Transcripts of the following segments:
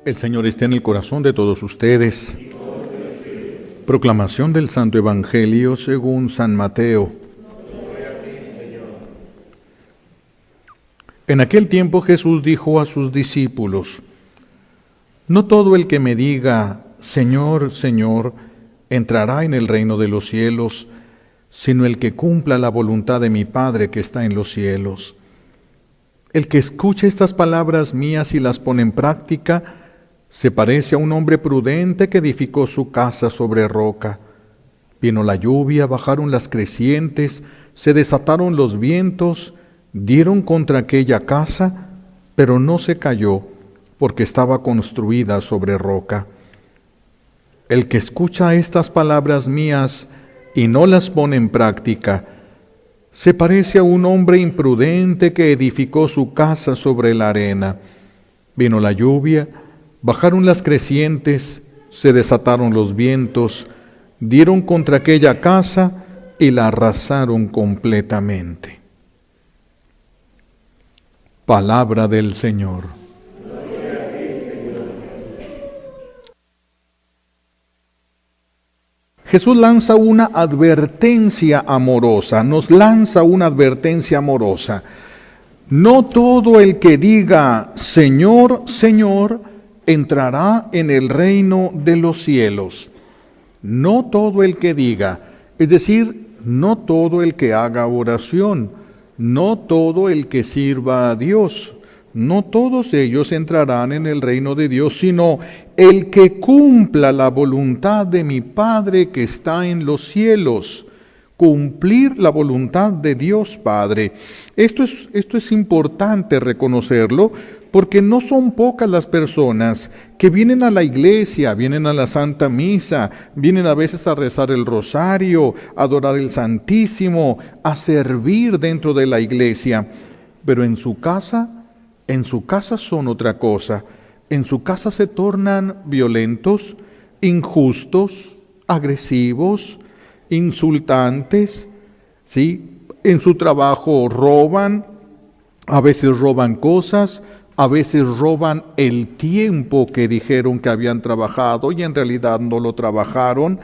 El Señor esté en el corazón de todos ustedes. Proclamación del Santo Evangelio según San Mateo. En aquel tiempo Jesús dijo a sus discípulos: No todo el que me diga, Señor, Señor, entrará en el reino de los cielos, sino el que cumpla la voluntad de mi Padre que está en los cielos. El que escuche estas palabras mías y las pone en práctica, se parece a un hombre prudente que edificó su casa sobre roca. Vino la lluvia, bajaron las crecientes, se desataron los vientos, dieron contra aquella casa, pero no se cayó, porque estaba construida sobre roca. El que escucha estas palabras mías y no las pone en práctica, se parece a un hombre imprudente que edificó su casa sobre la arena. Vino la lluvia, bajaron las crecientes, se desataron los vientos, dieron contra aquella casa y la arrasaron completamente. Palabra del Señor. Jesús lanza una advertencia amorosa, nos lanza una advertencia amorosa. No todo el que diga Señor, Señor, entrará en el reino de los cielos. No todo el que diga, es decir, no todo el que haga oración, no todo el que sirva a Dios, no todos ellos entrarán en el reino de Dios, sino el que cumpla la voluntad de mi Padre que está en los cielos. Cumplir la voluntad de Dios Padre. Esto es importante reconocerlo, porque no son pocas las personas que vienen a la iglesia, vienen a la Santa Misa, vienen a veces a rezar el rosario, a adorar el Santísimo, a servir dentro de la iglesia, pero en su casa son otra cosa. En su casa se tornan violentos, injustos, agresivos, insultantes, ¿sí? En su trabajo roban, a veces roban cosas, a veces roban el tiempo que dijeron que habían trabajado y en realidad no lo trabajaron.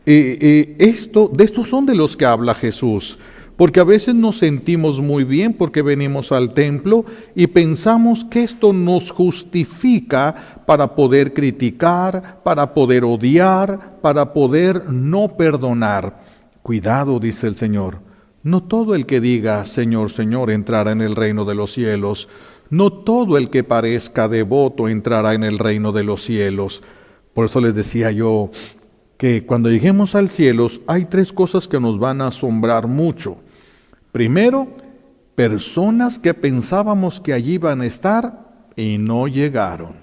De estos son de los que habla Jesús, porque a veces nos sentimos muy bien porque venimos al templo y pensamos que esto nos justifica para poder criticar, para poder odiar, para poder no perdonar. Cuidado, dice el Señor, no todo el que diga Señor, Señor entrará en el reino de los cielos. No todo el que parezca devoto entrará en el reino de los cielos. Por eso les decía yo que cuando lleguemos al cielo hay tres cosas que nos van a asombrar mucho. Primero, personas que pensábamos que allí iban a estar y no llegaron.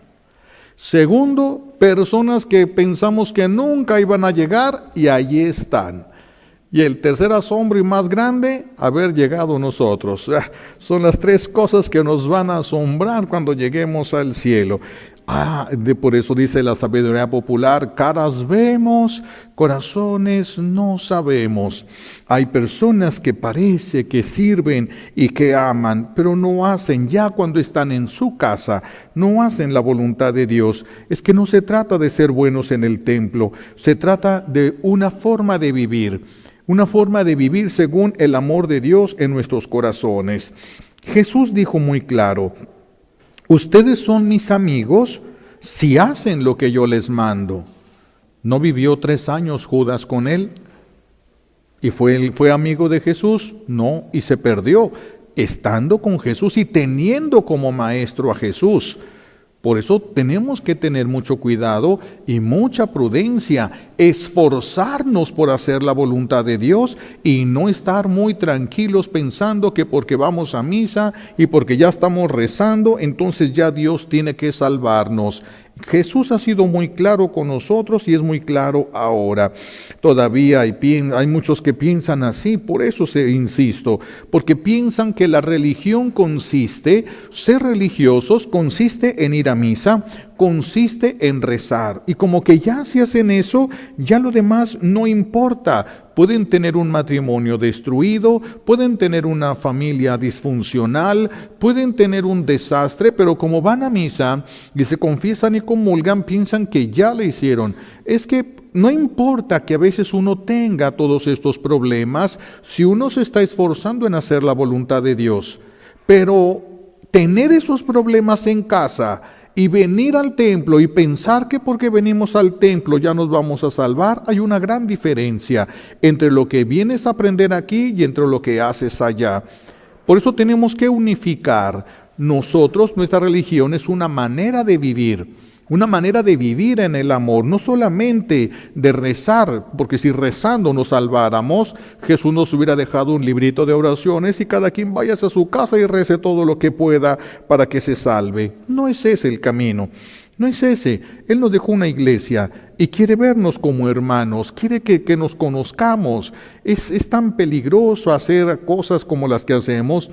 Segundo, personas que pensamos que nunca iban a llegar y allí están. Y el tercer asombro y más grande, haber llegado nosotros. Son las tres cosas que nos van a asombrar cuando lleguemos al cielo. Por eso dice la sabiduría popular, caras vemos, corazones no sabemos. Hay personas que parece que sirven y que aman, pero no hacen, ya cuando están en su casa, no hacen la voluntad de Dios. Es que no se trata de ser buenos en el templo, se trata de una forma de vivir. Una forma de vivir según el amor de Dios en nuestros corazones. Jesús dijo muy claro, ustedes son mis amigos si hacen lo que yo les mando. ¿No vivió 3 años Judas con él? ¿Y fue amigo de Jesús? No, y se perdió estando con Jesús y teniendo como maestro a Jesús. Por eso tenemos que tener mucho cuidado y mucha prudencia, esforzarnos por hacer la voluntad de Dios y no estar muy tranquilos pensando que porque vamos a misa y porque ya estamos rezando, entonces ya Dios tiene que salvarnos. Jesús ha sido muy claro con nosotros y es muy claro ahora. Todavía hay muchos que piensan así, por eso insisto, porque piensan que la religión ser religiosos consiste en ir a misa, consiste en rezar. Y como que ya si hacen eso, ya lo demás no importa. pueden tener un matrimonio destruido, pueden tener una familia disfuncional, pueden tener un desastre, pero como van a misa y se confiesan y comulgan, piensan que ya le hicieron. Es que no importa que a veces uno tenga todos estos problemas, si uno se está esforzando en hacer la voluntad de Dios, pero tener esos problemas en casa y venir al templo y pensar que porque venimos al templo ya nos vamos a salvar, hay una gran diferencia entre lo que vienes a aprender aquí y entre lo que haces allá. Por eso tenemos que unificar. Nosotros, nuestra religión es una manera de vivir. Una manera de vivir en el amor, no solamente de rezar, porque si rezando nos salváramos, Jesús nos hubiera dejado un librito de oraciones y cada quien vaya a su casa y rece todo lo que pueda para que se salve. No es ese el camino, no es ese. Él nos dejó una iglesia y quiere vernos como hermanos, quiere que nos conozcamos. Es tan peligroso hacer cosas como las que hacemos.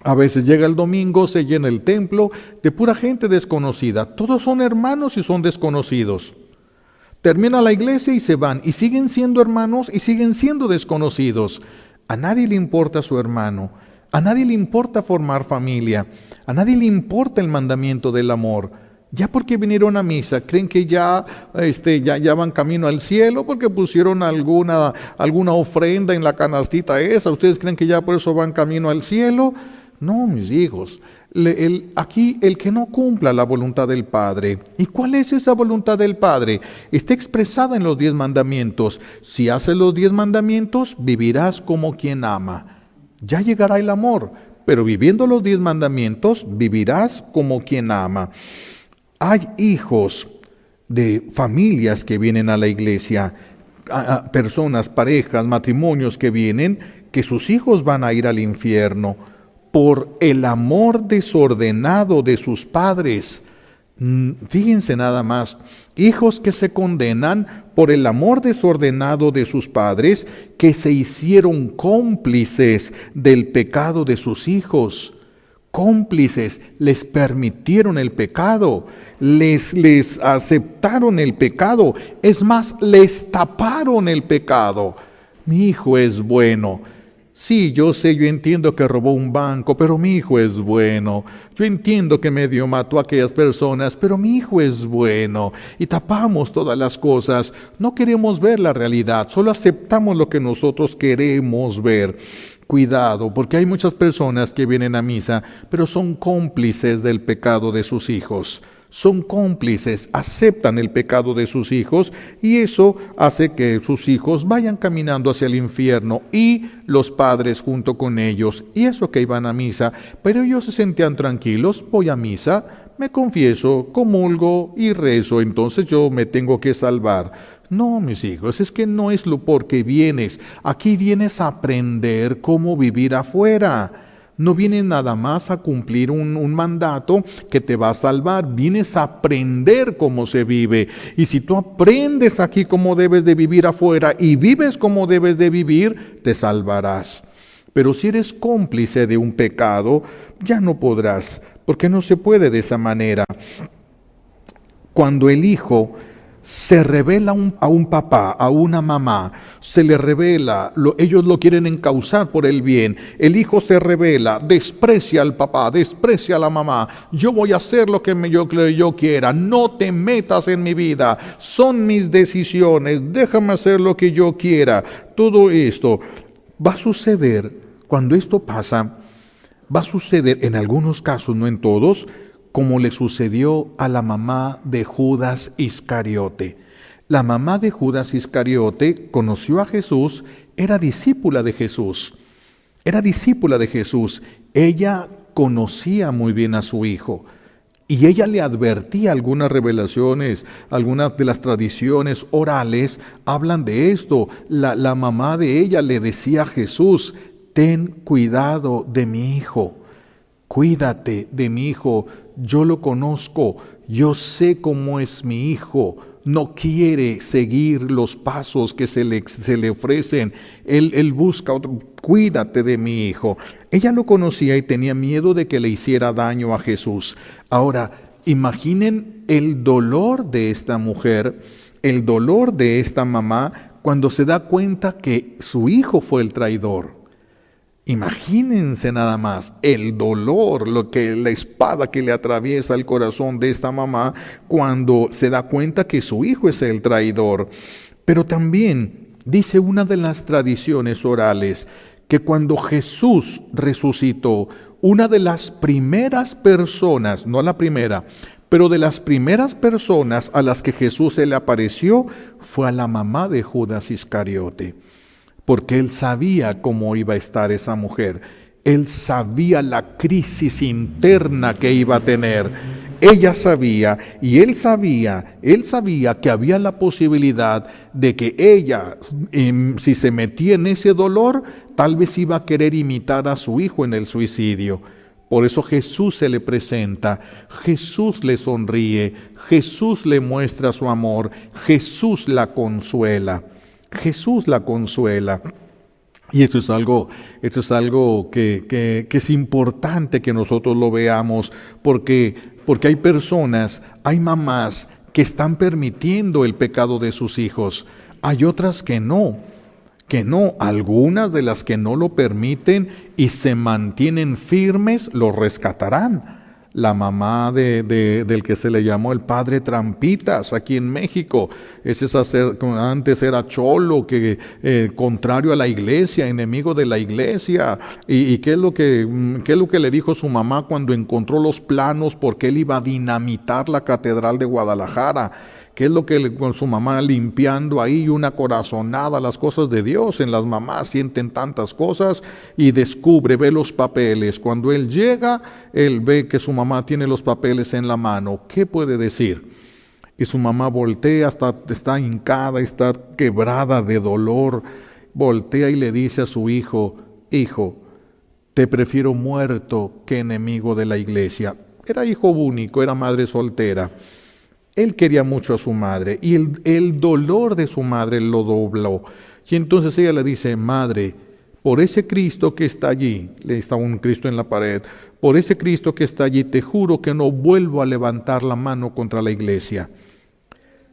A veces llega el domingo, se llena el templo de pura gente desconocida. Todos son hermanos y son desconocidos. Termina la iglesia y se van y siguen siendo hermanos y siguen siendo desconocidos. A nadie le importa su hermano, a nadie le importa formar familia, a nadie le importa el mandamiento del amor. Ya porque vinieron a misa, creen que ya van camino al cielo porque pusieron alguna ofrenda en la canastita esa. ¿Ustedes creen que ya por eso van camino al cielo? No, mis hijos, aquí el que no cumpla la voluntad del Padre. ¿Y cuál es esa voluntad del Padre? Está expresada en los 10 mandamientos. Si haces los 10 mandamientos, vivirás como quien ama. Ya llegará el amor, pero viviendo los 10 mandamientos, vivirás como quien ama. Hay hijos de familias que vienen a la iglesia, personas, parejas, matrimonios que vienen, que sus hijos van a ir al infierno por el amor desordenado de sus padres. Fíjense nada más, hijos que se condenan por el amor desordenado de sus padres, que se hicieron cómplices del pecado de sus hijos. Cómplices, les permitieron el pecado, les aceptaron el pecado, es más, les taparon el pecado. Mi hijo es bueno. Sí, yo sé, yo entiendo que robó un banco, pero mi hijo es bueno. Yo entiendo que medio mató a aquellas personas, pero mi hijo es bueno. Y tapamos todas las cosas. No queremos ver la realidad, solo aceptamos lo que nosotros queremos ver. Cuidado, porque hay muchas personas que vienen a misa, pero son cómplices del pecado de sus hijos. Son cómplices, aceptan el pecado de sus hijos y eso hace que sus hijos vayan caminando hacia el infierno y los padres junto con ellos. Y eso que iban a misa, pero ellos se sentían tranquilos, voy a misa, me confieso, comulgo y rezo, entonces yo me tengo que salvar. No, mis hijos, es que no es lo porque vienes. Aquí vienes a aprender cómo vivir afuera. No vienes nada más a cumplir un mandato que te va a salvar. Vienes a aprender cómo se vive. Y si tú aprendes aquí cómo debes de vivir afuera y vives como debes de vivir, te salvarás. Pero si eres cómplice de un pecado, ya no podrás, porque no se puede de esa manera. Cuando el hijo se revela a un papá, a una mamá, se le revela, ellos lo quieren encauzar por el bien, el hijo se revela, desprecia al papá, desprecia a la mamá, yo voy a hacer lo que yo quiera, no te metas en mi vida, son mis decisiones, déjame hacer lo que yo quiera. Todo esto va a suceder, cuando esto pasa, va a suceder en algunos casos, no en todos, como le sucedió a la mamá de Judas Iscariote. La mamá de Judas Iscariote conoció a Jesús, era discípula de Jesús. Era discípula de Jesús. Ella conocía muy bien a su hijo. Y ella le advertía algunas revelaciones, algunas de las tradiciones orales hablan de esto. La mamá de ella le decía a Jesús, ten cuidado de mi hijo. Cuídate de mi hijo, yo lo conozco, yo sé cómo es mi hijo, no quiere seguir los pasos que se le ofrecen, él busca otro, cuídate de mi hijo. Ella lo conocía y tenía miedo de que le hiciera daño a Jesús. Ahora, imaginen el dolor de esta mujer, el dolor de esta mamá, cuando se da cuenta que su hijo fue el traidor. Imagínense nada más el dolor, la espada que le atraviesa el corazón de esta mamá cuando se da cuenta que su hijo es el traidor. Pero también dice una de las tradiciones orales que cuando Jesús resucitó, una de las primeras personas, no la primera, pero de las primeras personas a las que Jesús se le apareció fue a la mamá de Judas Iscariote. Porque él sabía cómo iba a estar esa mujer. Él sabía la crisis interna que iba a tener. Ella sabía y él sabía que había la posibilidad de que ella, si se metía en ese dolor, tal vez iba a querer imitar a su hijo en el suicidio. Por eso Jesús se le presenta, Jesús le sonríe, Jesús le muestra su amor, Jesús la consuela. Jesús la consuela. Y esto es algo que es importante que nosotros lo veamos, porque hay personas, hay mamás que están permitiendo el pecado de sus hijos. Hay otras que no. Algunas de las que no lo permiten y se mantienen firmes, lo rescatarán. La mamá del que se le llamó el padre Trampitas aquí en México, antes era cholo, contrario a la iglesia, enemigo de la iglesia. ¿Y qué es lo que le dijo su mamá cuando encontró los planos porque él iba a dinamitar la catedral de Guadalajara? ¿Qué es lo que con su mamá limpiando ahí una corazonada las cosas de Dios? En las mamás sienten tantas cosas y ve los papeles. Cuando él llega, él ve que su mamá tiene los papeles en la mano. ¿Qué puede decir? Y su mamá voltea, está hincada, está quebrada de dolor. Voltea y le dice a su hijo, hijo, te prefiero muerto que enemigo de la iglesia. Era hijo único, era madre soltera. Él quería mucho a su madre y el dolor de su madre lo dobló. Y entonces ella le dice, madre, por ese Cristo que está allí, le está un Cristo en la pared, por ese Cristo que está allí, te juro que no vuelvo a levantar la mano contra la iglesia.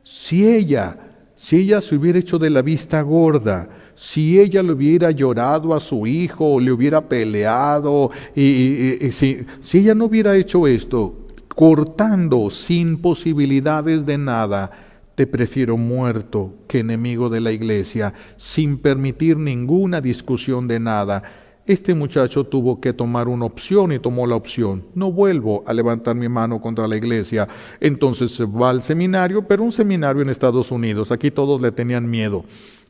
Si ella se hubiera hecho de la vista gorda, si ella le hubiera llorado a su hijo, le hubiera peleado, si ella no hubiera hecho esto, cortando sin posibilidades de nada, te prefiero muerto que enemigo de la iglesia, sin permitir ninguna discusión de nada. Este muchacho tuvo que tomar una opción y tomó la opción. No vuelvo a levantar mi mano contra la iglesia. Entonces se va al seminario, pero un seminario en Estados Unidos. Aquí todos le tenían miedo,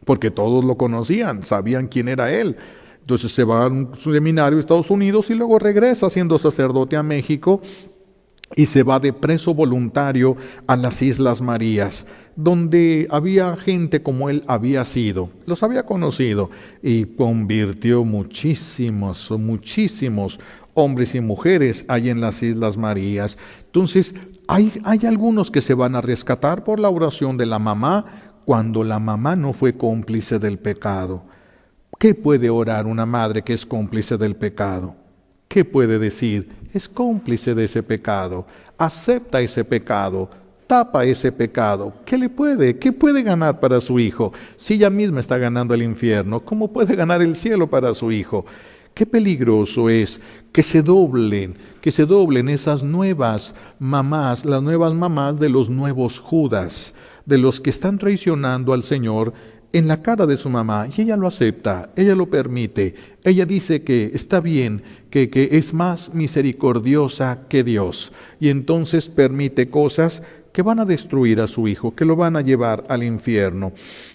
porque todos lo conocían, sabían quién era él. Entonces se va a un seminario en Estados Unidos y luego regresa siendo sacerdote a México, y se va de preso voluntario a las Islas Marías, donde había gente como él había sido, los había conocido y convirtió muchísimos hombres y mujeres ahí en las Islas Marías. Entonces, hay algunos que se van a rescatar por la oración de la mamá cuando la mamá no fue cómplice del pecado. ¿Qué puede orar una madre que es cómplice del pecado? ¿Qué puede decir? Es cómplice de ese pecado, acepta ese pecado, tapa ese pecado. ¿Qué puede ganar para su hijo? Si ella misma está ganando el infierno, ¿cómo puede ganar el cielo para su hijo? Qué peligroso es que se doblen esas nuevas mamás, las nuevas mamás de los nuevos Judas, de los que están traicionando al Señor en la cara de su mamá, y ella lo acepta, ella lo permite, ella dice que está bien, que es más misericordiosa que Dios, y entonces permite cosas que van a destruir a su hijo, que lo van a llevar al infierno.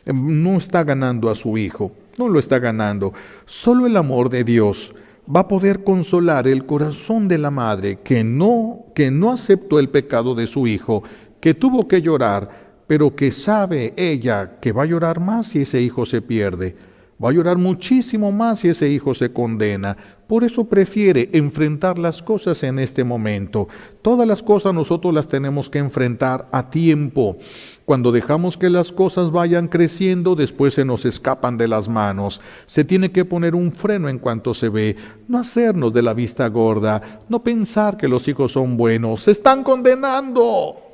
No está ganando a su hijo, no lo está ganando. Solo el amor de Dios va a poder consolar el corazón de la madre que no aceptó el pecado de su hijo, que tuvo que llorar, pero que sabe ella que va a llorar más si ese hijo se pierde, va a llorar muchísimo más si ese hijo se condena. Por eso prefiere enfrentar las cosas en este momento. Todas las cosas nosotros las tenemos que enfrentar a tiempo. Cuando dejamos que las cosas vayan creciendo, después se nos escapan de las manos. Se tiene que poner un freno en cuanto se ve. No hacernos de la vista gorda, no pensar que los hijos son buenos. ¡Se están condenando!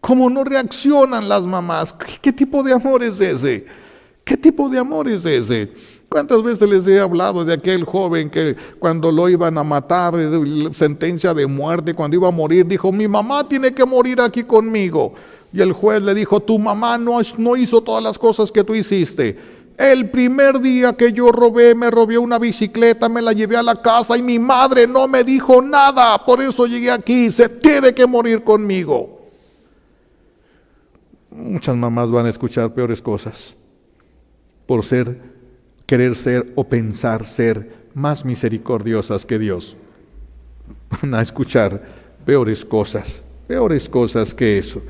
¿Cómo no reaccionan las mamás? ¿Qué tipo de amor es ese? ¿Qué tipo de amor es ese? ¿Cuántas veces les he hablado de aquel joven que cuando lo iban a matar, sentencia de muerte, cuando iba a morir, dijo, mi mamá tiene que morir aquí conmigo? Y el juez le dijo, tu mamá no hizo todas las cosas que tú hiciste. El primer día que yo me robé una bicicleta, me la llevé a la casa y mi madre no me dijo nada, por eso llegué aquí, se tiene que morir conmigo. Muchas mamás van a escuchar peores cosas por querer ser o pensar ser más misericordiosas que Dios. Van a escuchar peores cosas que eso,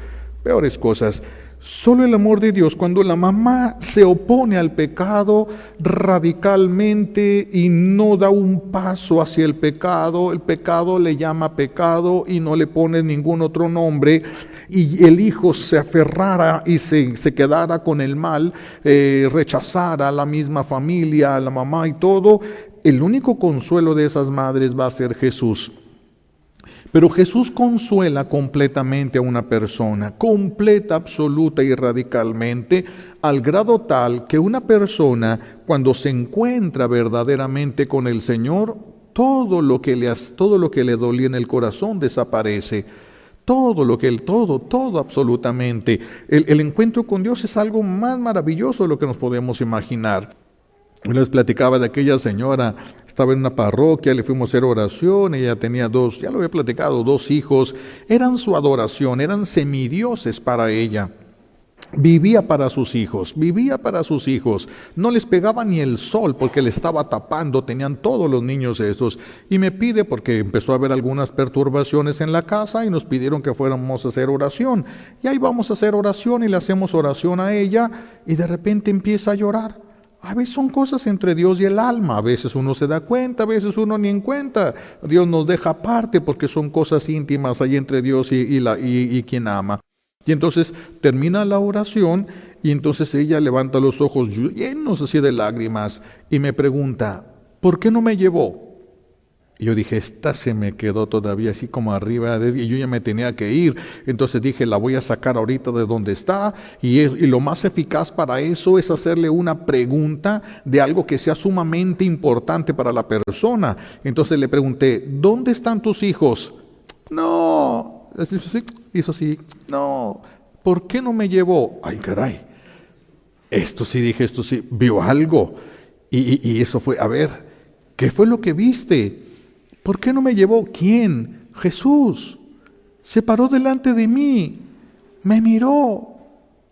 peores cosas. Solo el amor de Dios, cuando la mamá se opone al pecado radicalmente y no da un paso hacia el pecado le llama pecado y no le pone ningún otro nombre, y el hijo se aferrara y se quedara con el mal, rechazara a la misma familia, a la mamá y todo, el único consuelo de esas madres va a ser Jesús. Pero Jesús consuela completamente a una persona, completa, absoluta y radicalmente, al grado tal que una persona, cuando se encuentra verdaderamente con el Señor, todo lo que le dolía en el corazón desaparece. Todo absolutamente. El encuentro con Dios es algo más maravilloso de lo que nos podemos imaginar. Yo les platicaba de aquella señora, estaba en una parroquia, le fuimos a hacer oración, ella tenía ya lo había platicado, 2 hijos, eran su adoración, eran semidioses para ella. Vivía para sus hijos, no les pegaba ni el sol porque le estaba tapando, tenían todos los niños esos, y me pide, porque empezó a haber algunas perturbaciones en la casa y nos pidieron que fuéramos a hacer oración, y ahí vamos a hacer oración y le hacemos oración a ella, y de repente empieza a llorar. A veces son cosas entre Dios y el alma, a veces uno se da cuenta, a veces uno ni en cuenta. Dios nos deja aparte porque son cosas íntimas ahí entre Dios y quien ama. Y entonces termina la oración y entonces ella levanta los ojos llenos así de lágrimas y me pregunta, ¿por qué no me llevó? Y yo dije, esta se me quedó todavía así como arriba, y yo ya me tenía que ir. Entonces dije, la voy a sacar ahorita de donde está, y lo más eficaz para eso es hacerle una pregunta de algo que sea sumamente importante para la persona. Entonces le pregunté, ¿dónde están tus hijos? No, hizo así, no, ¿por qué no me llevó? Ay, caray, esto sí, vio algo. Y eso fue, a ver, ¿qué fue lo que viste? ¿Por qué no me llevó? ¿Quién? Jesús. Se paró delante de mí, me miró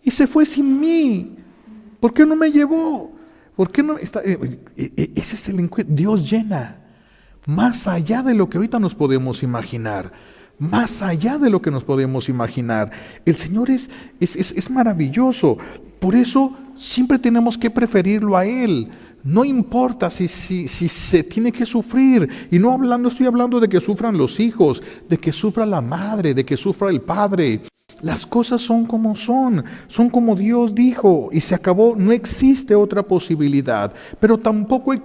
y se fue sin mí. ¿Por qué no me llevó? ¿Por qué no está? Ese es el encuentro. Dios llena más allá de lo que ahorita nos podemos imaginar. Más allá de lo que nos podemos imaginar. El Señor es maravilloso. Por eso siempre tenemos que preferirlo a Él. No importa si se tiene que sufrir, y no estoy hablando de que sufran los hijos, de que sufra la madre, de que sufra el padre. Las cosas son como Dios dijo, y se acabó. No existe otra posibilidad, pero tampoco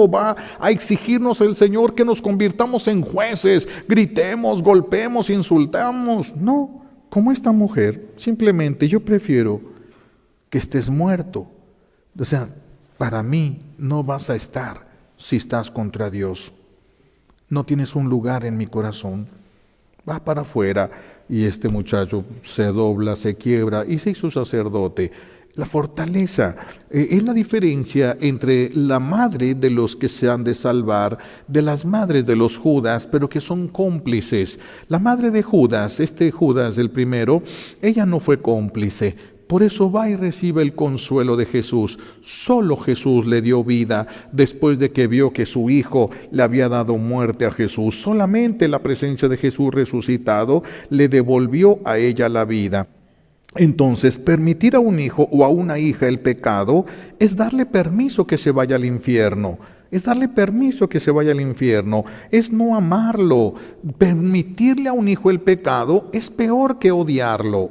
va a exigirnos el Señor que nos convirtamos en jueces, gritemos, golpeemos, insultamos. No, como esta mujer, simplemente yo prefiero que estés muerto. O sea, para mí no vas a estar si estás contra Dios. No tienes un lugar en mi corazón. Va para afuera y este muchacho se dobla, se quiebra y se hizo sacerdote. La fortaleza es la diferencia entre la madre de los que se han de salvar, de las madres de los Judas, pero que son cómplices. La madre de Judas, Judas el primero, ella no fue cómplice. Por eso va y recibe el consuelo de Jesús. Solo Jesús le dio vida después de que vio que su hijo le había dado muerte a Jesús. Solamente la presencia de Jesús resucitado le devolvió a ella la vida. Entonces, permitir a un hijo o a una hija el pecado es darle permiso que se vaya al infierno. Es no amarlo. Permitirle a un hijo el pecado es peor que odiarlo.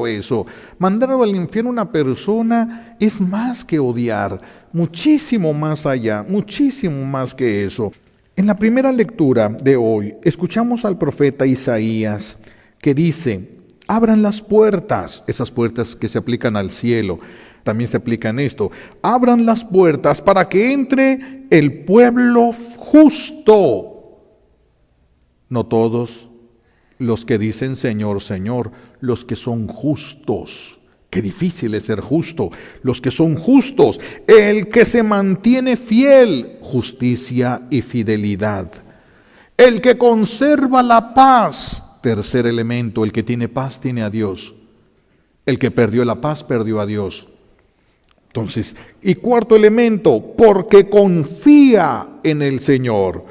Eso. Mandarlo al infierno a una persona es más que odiar, muchísimo más allá, muchísimo más que eso. En la primera lectura de hoy, escuchamos al profeta Isaías que dice, abran las puertas, esas puertas que se aplican al cielo, también se aplican esto, abran las puertas para que entre el pueblo justo. No todos los que dicen Señor, Señor, los que son justos. Qué difícil es ser justo. Los que son justos, el que se mantiene fiel, justicia y fidelidad. El que conserva la paz, tercer elemento, el que tiene paz tiene a Dios. El que perdió la paz perdió a Dios. Entonces, y cuarto elemento, porque confía en el Señor.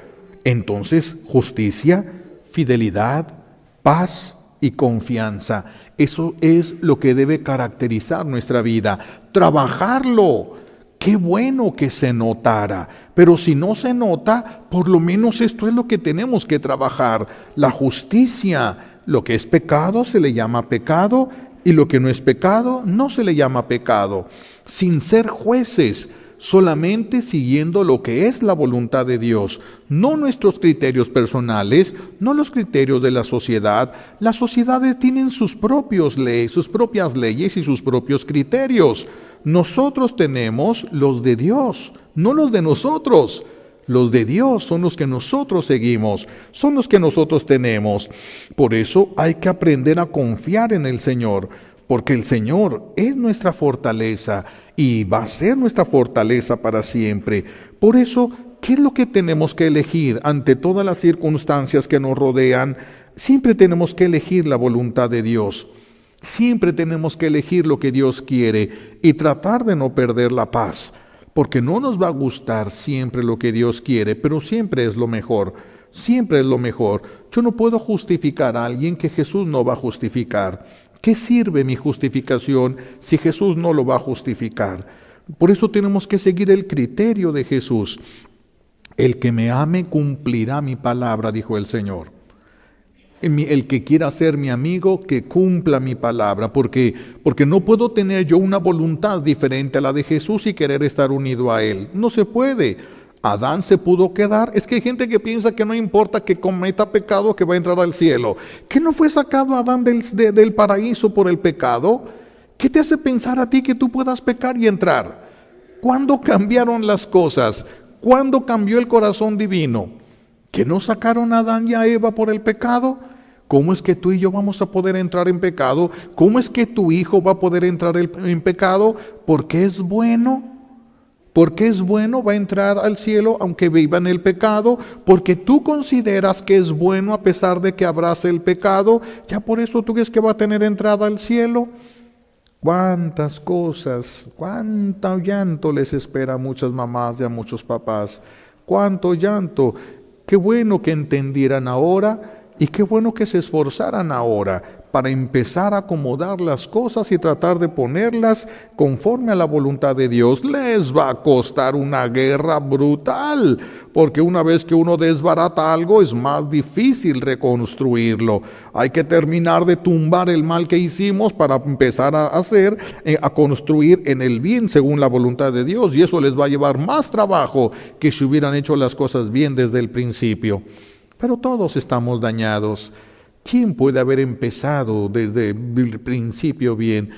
Entonces, justicia, fidelidad, paz y confianza. Eso es lo que debe caracterizar nuestra vida. Trabajarlo. Qué bueno que se notara. Pero si no se nota, por lo menos esto es lo que tenemos que trabajar. La justicia. Lo que es pecado se le llama pecado y lo que no es pecado no se le llama pecado. Sin ser jueces, solamente siguiendo lo que es la voluntad de Dios, no nuestros criterios personales, no los criterios de la sociedad. Las sociedades tienen sus propias leyes y sus propios criterios. Nosotros tenemos los de Dios, no los de nosotros. Los de Dios son los que nosotros seguimos, son los que nosotros tenemos. Por eso hay que aprender a confiar en el Señor, porque el Señor es nuestra fortaleza y va a ser nuestra fortaleza para siempre. Por eso, ¿qué es lo que tenemos que elegir ante todas las circunstancias que nos rodean? Siempre tenemos que elegir la voluntad de Dios. Siempre tenemos que elegir lo que Dios quiere y tratar de no perder la paz. Porque no nos va a gustar siempre lo que Dios quiere, pero siempre es lo mejor, siempre es lo mejor. Yo no puedo justificar a alguien que Jesús no va a justificar. ¿Qué sirve mi justificación si Jesús no lo va a justificar? Por eso tenemos que seguir el criterio de Jesús. El que me ame cumplirá mi palabra, dijo el Señor. El que quiera ser mi amigo, que cumpla mi palabra, porque no puedo tener yo una voluntad diferente a la de Jesús y querer estar unido a Él. No se puede. Adán se pudo quedar. Es que hay gente que piensa que no importa que cometa pecado que va a entrar al cielo. ¿Que no fue sacado Adán del paraíso por el pecado? ¿Qué te hace pensar a ti que tú puedas pecar y entrar? ¿Cuándo cambiaron las cosas? ¿Cuándo cambió el corazón divino? ¿Que no sacaron a Adán y a Eva por el pecado? ¿Cómo es que tú y yo vamos a poder entrar en pecado? ¿Cómo es que tu hijo va a poder entrar en pecado? Porque es bueno. Porque es bueno, va a entrar al cielo aunque viva en el pecado. Porque tú consideras que es bueno a pesar de que abrace el pecado. Ya por eso tú crees que va a tener entrada al cielo. Cuántas cosas, cuánto llanto les espera a muchas mamás y a muchos papás. Cuánto llanto. Qué bueno que entendieran ahora y qué bueno que se esforzaran ahora para empezar a acomodar las cosas y tratar de ponerlas conforme a la voluntad de Dios. Les va a costar una guerra brutal, porque una vez que uno desbarata algo es más difícil reconstruirlo. Hay que terminar de tumbar el mal que hicimos para empezar a construir en el bien según la voluntad de Dios, y eso les va a llevar más trabajo que si hubieran hecho las cosas bien desde el principio. Pero todos estamos dañados. ¿Quién puede haber empezado desde el principio bien?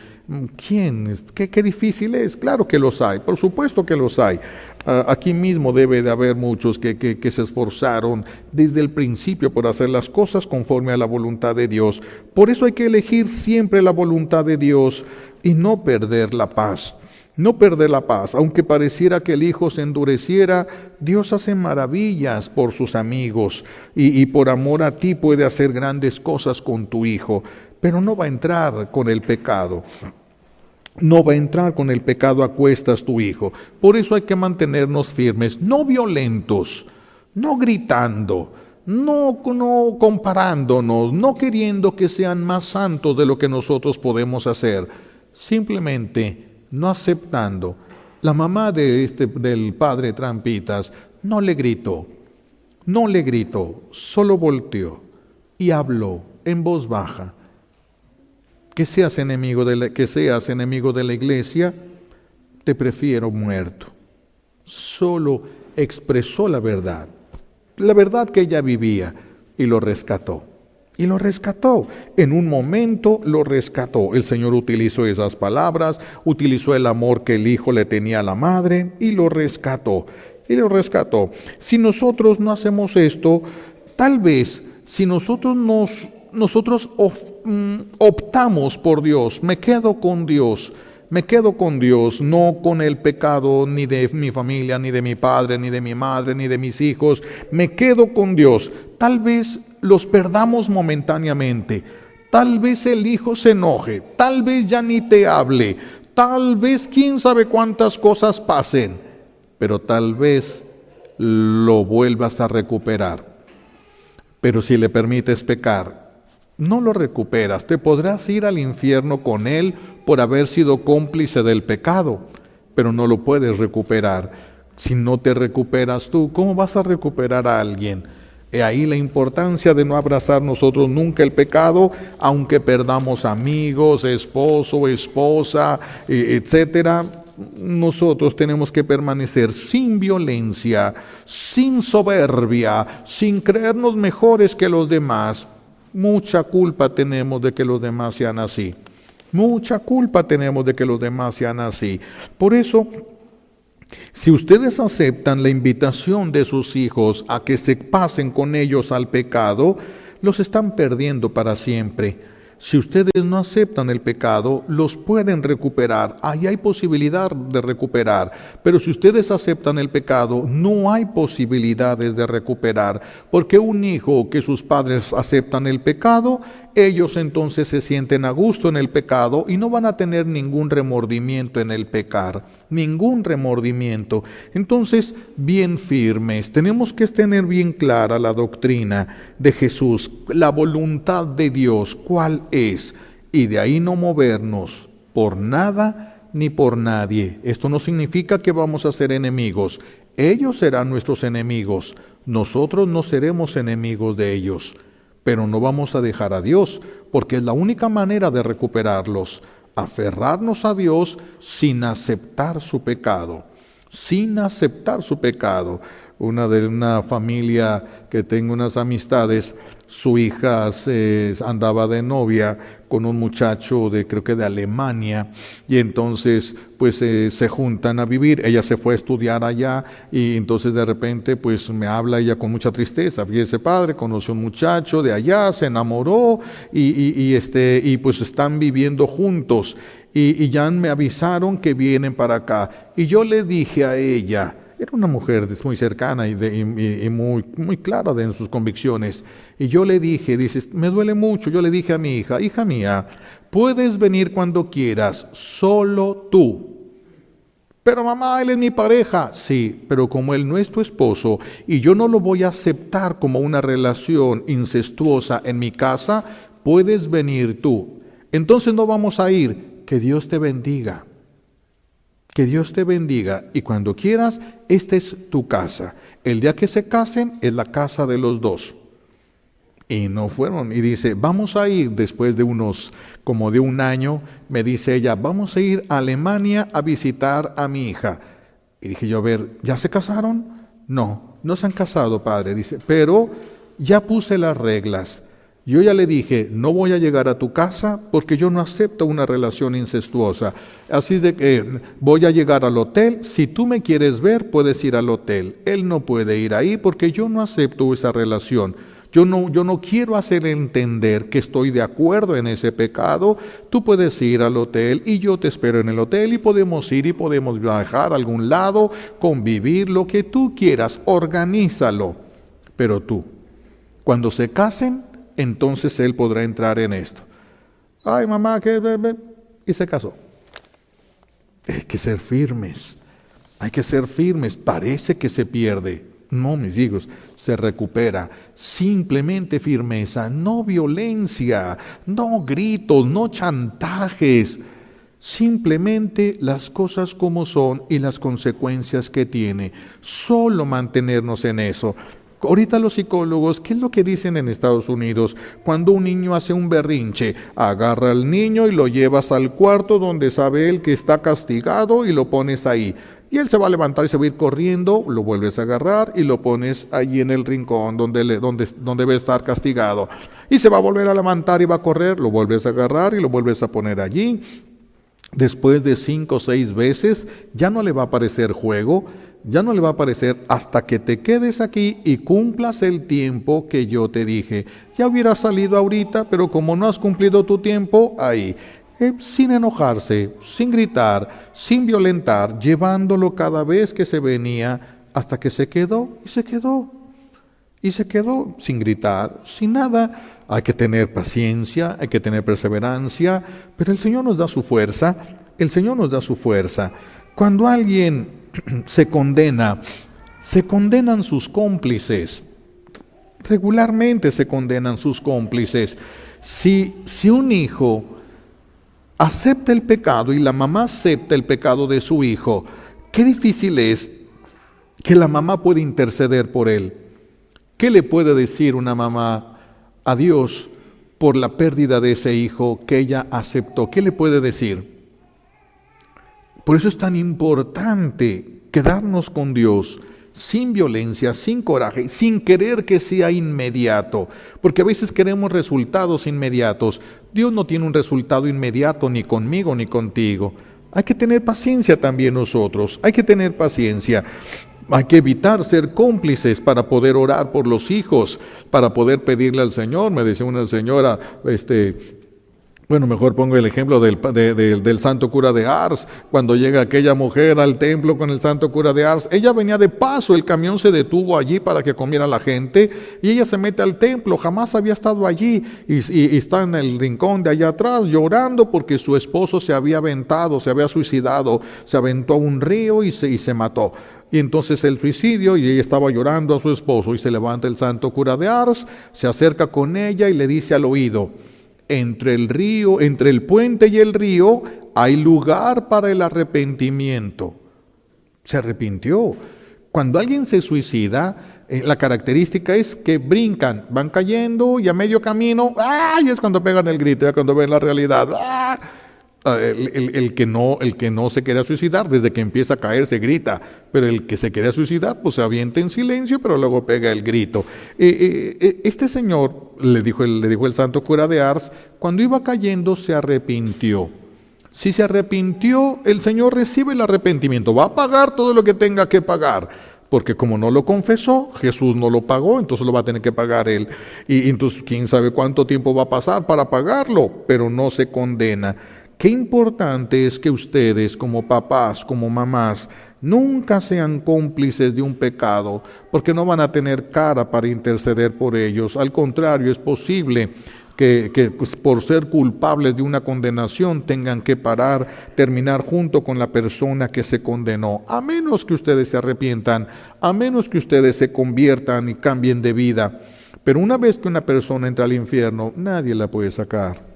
¿Quién? ¿Qué difícil es? Claro que los hay, por supuesto que los hay. Aquí mismo debe de haber muchos que se esforzaron desde el principio por hacer las cosas conforme a la voluntad de Dios. Por eso hay que elegir siempre la voluntad de Dios y no perder la paz. No perder la paz, aunque pareciera que el hijo se endureciera, Dios hace maravillas por sus amigos y por amor a ti puede hacer grandes cosas con tu hijo, pero no va a entrar con el pecado. No va a entrar con el pecado a cuestas tu hijo. Por eso hay que mantenernos firmes, no violentos, no gritando, no comparándonos, no queriendo que sean más santos de lo que nosotros podemos hacer. Simplemente no aceptando. La mamá del padre Trampitas no le gritó, solo volteó y habló en voz baja. Que seas enemigo de la iglesia, te prefiero muerto. Solo expresó la verdad que ella vivía y lo rescató. Y lo rescató. En un momento lo rescató. El Señor utilizó esas palabras, utilizó el amor que el hijo le tenía a la madre y lo rescató. Y lo rescató. Si nosotros no hacemos esto, tal vez si nosotros optamos por Dios, me quedo con Dios, no con el pecado ni de mi familia, ni de mi padre, ni de mi madre, ni de mis hijos, me quedo con Dios. Tal vez los perdamos momentáneamente, tal vez el hijo se enoje, tal vez ya ni te hable, tal vez quién sabe cuántas cosas pasen, pero tal vez lo vuelvas a recuperar. Pero si le permites pecar, no lo recuperas, te podrás ir al infierno con él por haber sido cómplice del pecado, pero no lo puedes recuperar. Si no te recuperas tú, ¿cómo vas a recuperar a alguien? He ahí la importancia de no abrazar nosotros nunca el pecado, aunque perdamos amigos, esposo, esposa, etcétera. Nosotros tenemos que permanecer sin violencia, sin soberbia, sin creernos mejores que los demás. Mucha culpa tenemos de que los demás sean así. Mucha culpa tenemos de que los demás sean así. Por eso, si ustedes aceptan la invitación de sus hijos a que se pasen con ellos al pecado, los están perdiendo para siempre. Si ustedes no aceptan el pecado, los pueden recuperar. Ahí hay posibilidad de recuperar. Pero si ustedes aceptan el pecado, no hay posibilidades de recuperar. Porque un hijo que sus padres aceptan el pecado, ellos entonces se sienten a gusto en el pecado y no van a tener ningún remordimiento en el pecar. Ningún remordimiento. Entonces, bien firmes. Tenemos que tener bien clara la doctrina de Jesús, la voluntad de Dios, cuál es, y de ahí no movernos por nada ni por nadie. Esto no significa que vamos a ser enemigos. Ellos serán nuestros enemigos. Nosotros no seremos enemigos de ellos. Pero no vamos a dejar a Dios, porque es la única manera de recuperarlos. Aferrarnos a Dios sin aceptar su pecado. Sin aceptar su pecado. Una familia que tengo unas amistades, su hija andaba de novia con un muchacho creo que de Alemania, y entonces pues se juntan a vivir. Ella se fue a estudiar allá y entonces de repente pues me habla ella con mucha tristeza. Fíjese, padre, conoció un muchacho de allá, se enamoró y pues están viviendo juntos y ya me avisaron que vienen para acá. Y yo le dije a ella, era una mujer muy cercana y muy clara en sus convicciones. Y yo le dije, dices, me duele mucho. Yo le dije a mi hija, hija mía, puedes venir cuando quieras, solo tú. Pero mamá, él es mi pareja. Sí, pero como él no es tu esposo y yo no lo voy a aceptar como una relación incestuosa en mi casa, puedes venir tú. Entonces no vamos a ir. Que Dios te bendiga. Que Dios te bendiga y cuando quieras, esta es tu casa. El día que se casen es la casa de los dos. Y no fueron. Y dice, vamos a ir después de como de un año, me dice ella, vamos a ir a Alemania a visitar a mi hija. Y dije yo, a ver, ¿ya se casaron? No, no se han casado, padre. Dice, pero ya puse las reglas. Yo ya le dije, no voy a llegar a tu casa porque yo no acepto una relación incestuosa. Así de que voy a llegar al hotel. Si tú me quieres ver, puedes ir al hotel. Él no puede ir ahí porque yo no acepto esa relación. Yo no quiero hacer entender que estoy de acuerdo en ese pecado. Tú puedes ir al hotel y yo te espero en el hotel y podemos ir y podemos viajar a algún lado, convivir, lo que tú quieras, organízalo. Pero tú, cuando se casen, entonces él podrá entrar en esto. Ay, mamá, y se casó. Hay que ser firmes. Hay que ser firmes. Parece que se pierde. No, mis hijos, se recupera. Simplemente firmeza, no violencia, no gritos, no chantajes. Simplemente las cosas como son y las consecuencias que tiene. Solo mantenernos en eso. Ahorita los psicólogos, ¿qué es lo que dicen en Estados Unidos? Cuando un niño hace un berrinche, agarra al niño y lo llevas al cuarto donde sabe él que está castigado y lo pones ahí. Y él se va a levantar y se va a ir corriendo, lo vuelves a agarrar y lo pones allí en el rincón donde debe estar castigado. Y se va a volver a levantar y va a correr, lo vuelves a agarrar y lo vuelves a poner allí. Después de 5 o 6 veces, ya no le va a parecer juego, ya no le va a parecer hasta que te quedes aquí y cumplas el tiempo que yo te dije. Ya hubieras salido ahorita, pero como no has cumplido tu tiempo, ahí. Sin enojarse, sin gritar, sin violentar, llevándolo cada vez que se venía hasta que se quedó y se quedó. Y se quedó sin gritar, sin nada. Hay que tener paciencia, hay que tener perseverancia, pero el Señor nos da su fuerza, el Señor nos da su fuerza. Cuando alguien se condenan sus cómplices. Regularmente se condenan sus cómplices. Si un hijo acepta el pecado y la mamá acepta el pecado de su hijo, qué difícil es que la mamá pueda interceder por él. ¿Qué le puede decir una mamá a Dios por la pérdida de ese hijo que ella aceptó? ¿Qué le puede decir? Por eso es tan importante quedarnos con Dios sin violencia, sin coraje, sin querer que sea inmediato, porque a veces queremos resultados inmediatos. Dios no tiene un resultado inmediato ni conmigo ni contigo. Hay que tener paciencia también nosotros, hay que tener paciencia. Hay que evitar ser cómplices para poder orar por los hijos, para poder pedirle al Señor. Me decía una señora, bueno, mejor pongo el ejemplo del santo cura de Ars. Cuando llega aquella mujer al templo con el santo cura de Ars, ella venía de paso, el camión se detuvo allí para que comiera la gente, y ella se mete al templo, jamás había estado allí, y está en el rincón de allá atrás llorando porque su esposo se había aventado, se había suicidado, se aventó a un río y se mató. Y entonces el suicidio, y ella estaba llorando a su esposo, y se levanta el santo cura de Ars, se acerca con ella y le dice al oído: entre el puente y el río hay lugar para el arrepentimiento. Se arrepintió. Cuando alguien se suicida, la característica es que brincan, van cayendo y a medio camino, ¡ay! Es cuando pegan el grito, ya cuando ven la realidad. ¡Ah! El que no se quería suicidar, desde que empieza a caer se grita, pero el que se quería suicidar pues se avienta en silencio, pero luego pega el grito. Este señor, le dijo el santo cura de Ars, cuando iba cayendo se arrepintió. Si se arrepintió, el Señor recibe el arrepentimiento, va a pagar todo lo que tenga que pagar, porque como no lo confesó, Jesús no lo pagó, entonces lo va a tener que pagar él. Y entonces quién sabe cuánto tiempo va a pasar para pagarlo, pero no se condena. Qué importante es que ustedes, como papás, como mamás, nunca sean cómplices de un pecado, porque no van a tener cara para interceder por ellos. Al contrario, es posible que pues, por ser culpables de una condenación tengan que terminar junto con la persona que se condenó, a menos que ustedes se arrepientan, a menos que ustedes se conviertan y cambien de vida. Pero una vez que una persona entra al infierno, nadie la puede sacar.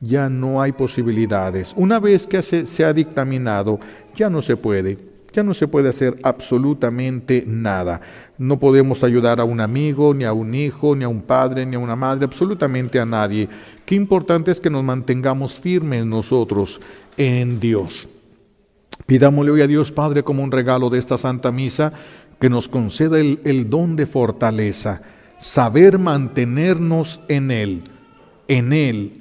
Ya no hay posibilidades. Una vez que se ha dictaminado, ya no se puede hacer absolutamente nada. No podemos ayudar a un amigo, ni a un hijo, ni a un padre, ni a una madre, absolutamente a nadie. Qué importante es que nos mantengamos firmes nosotros en Dios. Pidámosle hoy a Dios Padre, como un regalo de esta Santa Misa, que nos conceda el don de fortaleza, saber mantenernos en Él,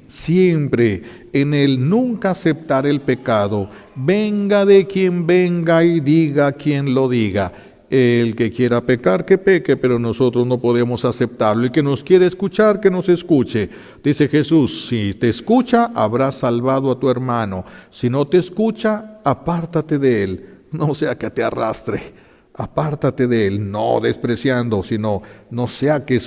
siempre, en Él, nunca aceptar el pecado, venga de quien venga y diga quien lo diga. El que quiera pecar, que peque, pero nosotros no podemos aceptarlo. El que nos quiere escuchar, que nos escuche. Dice Jesús, si te escucha, habrás salvado a tu hermano. Si no te escucha, apártate de él, no sea que te arrastre. Apártate de él, no despreciando, sino no sea que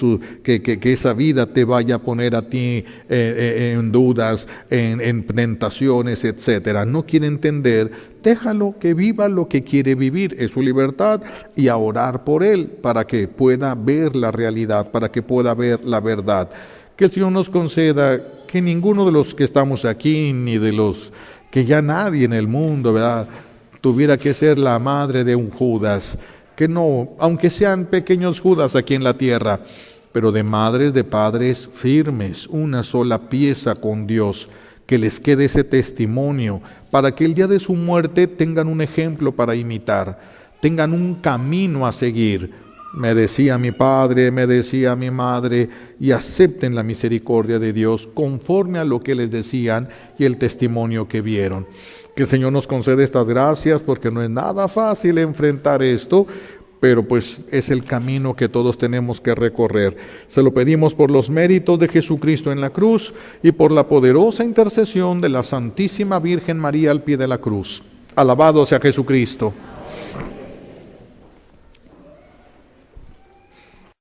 esa vida te vaya a poner a ti en dudas, en tentaciones, etcétera. No quiere entender, déjalo que viva lo que quiere vivir, es su libertad, y a orar por él para que pueda ver la realidad, para que pueda ver la verdad. Que el Señor nos conceda que ninguno de los que estamos aquí, ni de los que ya nadie en el mundo, ¿verdad?, tuviera que ser la madre de un Judas, que no, aunque sean pequeños Judas aquí en la tierra, pero de madres, de padres firmes, una sola pieza con Dios, que les quede ese testimonio, para que el día de su muerte tengan un ejemplo para imitar, tengan un camino a seguir. Me decía mi padre, me decía mi madre, y acepten la misericordia de Dios conforme a lo que les decían y el testimonio que vieron. Que el Señor nos concede estas gracias, porque no es nada fácil enfrentar esto, pero pues es el camino que todos tenemos que recorrer. Se lo pedimos por los méritos de Jesucristo en la cruz y por la poderosa intercesión de la Santísima Virgen María al pie de la cruz. Alabado sea Jesucristo.